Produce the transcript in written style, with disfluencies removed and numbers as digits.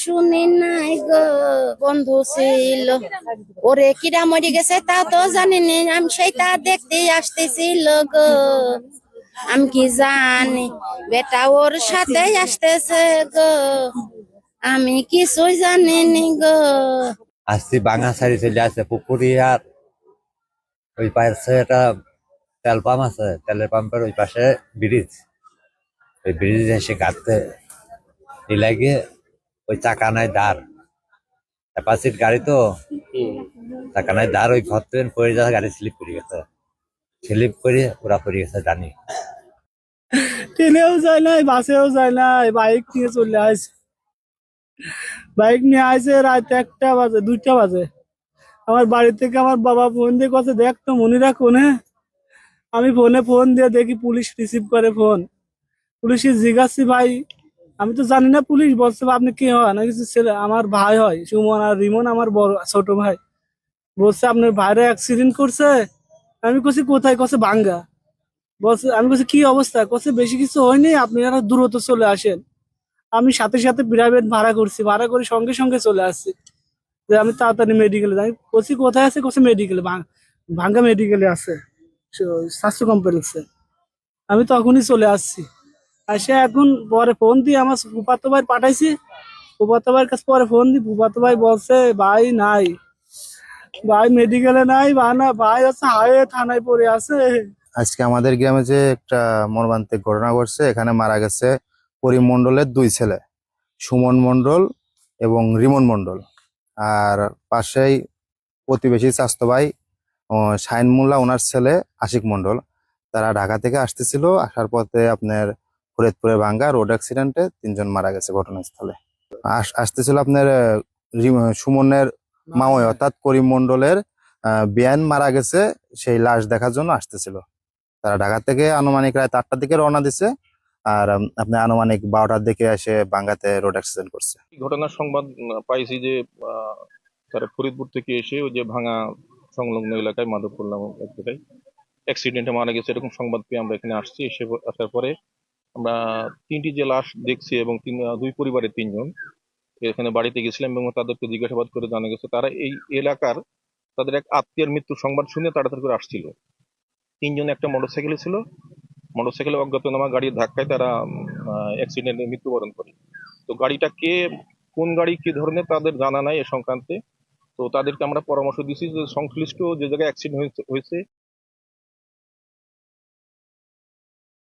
শুনি নাই গো, বন্ধু ছিল ওরে কিরা মরে গেছে তা তো জানি না, আমি সেটা দেখতে আসতেছিল গো। আমি কি জানি বেটা ওর সাথে আসতেছে গো, আমি কিছুই জানিনি গো। আসছি বাঙাসারি চলে আছে পুকুরি আর ওই পাশে একটা তেল পাম্প আছে, তেলের পাম্পের ওই পাশে ব্রিজ। ওই ব্রিজ এসে গাড়তে লাগে ওই চাকা নাই দাঁড়, অ্যাপাচির গাড়ি তো চাকা নাই দাঁড়, ওই ঘর থেকে পড়ে যাওয়া গাড়ি স্লিপ করে গেছে, স্লিপ করে ওরা পড়ে গেছে জানি। ট্রেনেও যায় নাই, বাসেও যায় নাই, বাইক নিয়ে চলে আসে। বাইক নিয়ে আসে রাত 1টা বাজে 2টা বাজে। আমার বাড়ি থেকে আমার বাবা ফোন দিয়ে কথা, দেখ তো মনে রাখুন। হ্যাঁ, আমি ফোনে ফোন দিয়ে দেখি পুলিশ রিসিভ করে ফোন। পুলিশে জিজ্ঞাসি ভাই, আমি তো জানি না। পুলিশ বলছে আপনি কি হয় না কিছু ছেলে, আমার ভাই হয় সুমন আর রিমন, আমার বড় ছোট ভাই। বলছে আপনার ভাইরা অ্যাক্সিডেন্ট করছে। আমি কছি কোথায়? কছে ভাঙ্গা। বলছে, আমি বলছি কি অবস্থা? কছে বেশি কিছু হয়নি, আপনারা দ্রুত চলে আসেন। আমি সাথে সাথে প্রাইভেট ভাড়া করছি, ভাড়া করে সঙ্গে সঙ্গে চলে আসছি যে আমি তাড়াতাড়ি মেডিকেলে যাই। কছি কোথায় আছে? কছে মেডিকেলে, ভাঙ্গা মেডিকেলে আছে, স্বাস্থ্য কমপ্লেক্সে। আমি তখনই চলে আসছি। আসে এখন পরে ফোন দিয়ে আমার ফুফাতো ভাই পাঠাইছি। ফুফাতো ভাইয়ের কাছে পরে ফোন দিই, ফুফাতো ভাই বলছে ভাই নাই, ভাই মেডিকেলে নাই, ভাই হচ্ছে হাইওয়ে থানায় পড়ে আছে। আজকে আমাদের গ্রামে যে একটা মর্মান্তিক ঘটনা ঘটছে, এখানে মারা গেছে করিম মণ্ডলের 2 ছেলে, সুমন মণ্ডল এবং রিমন মণ্ডল। আর পাশেই প্রতিবেশী চাচাতো ভাই শাহিন মোল্লা, ওনার ছেলে আশিক মণ্ডল। তারা ঢাকা থেকে আসতেছিল, আসার পথে আপনার ফরিদপুরে ভাঙ্গা রোড অ্যাক্সিডেন্টে 3জন মারা গেছে ঘটনাস্থলে। আসতেছিল আপনার সুমনের মাময় অর্থাৎ করিম মণ্ডলের বিয়ান মারা গেছে, সেই লাশ দেখার জন্য আসতেছিল। তারা ঢাকা থেকে আনুমানিক রাত 8টার দিকে রওনা দিছে, আর আপনি আনুমানিক 12টার দিকে এসে বাঙ্গাতে রোড অ্যাক্সিডেন্ট করছে। এই ঘটনার সংবাদ পাইছি যে তারা ফরিদপুর থেকে এসে ওই যে ভাঙা সংলগ্ন এলাকায় মাধবপুর নামক এক জায়গায় অ্যাক্সিডেন্টে মারা গেছে, এরকম সংবাদ পেয়ে আমরা এখানে আসছি। আসার পরে আমরা 3টি যে লাশ দেখছি এবং 2 পরিবারের 3জন এখানে বাড়িতে গেছিলাম এবং তাদেরকে জিজ্ঞাসাবাদ করে জানা গেছে তারা এই এলাকার তাদের এক আত্মীয়ের মৃত্যুর সংবাদ শুনে তাড়াতাড়ি করে আসছিল। 3জন একটা মোটরসাইকেলে ছিল, মোটরসাইকেলে অজ্ঞাতনামা গাড়ির ধাক্কায় তারা অ্যাক্সিডেন্টে মৃত্যুবরণ করে। তো গাড়িটা কোন গাড়ি কি ধরনের তাদের জানা নাই এ সংক্রান্তে। তো তাদেরকে আমরা পরামর্শ দিচ্ছি যে সংশ্লিষ্ট যে জায়গায় অ্যাক্সিডেন্ট হয়েছে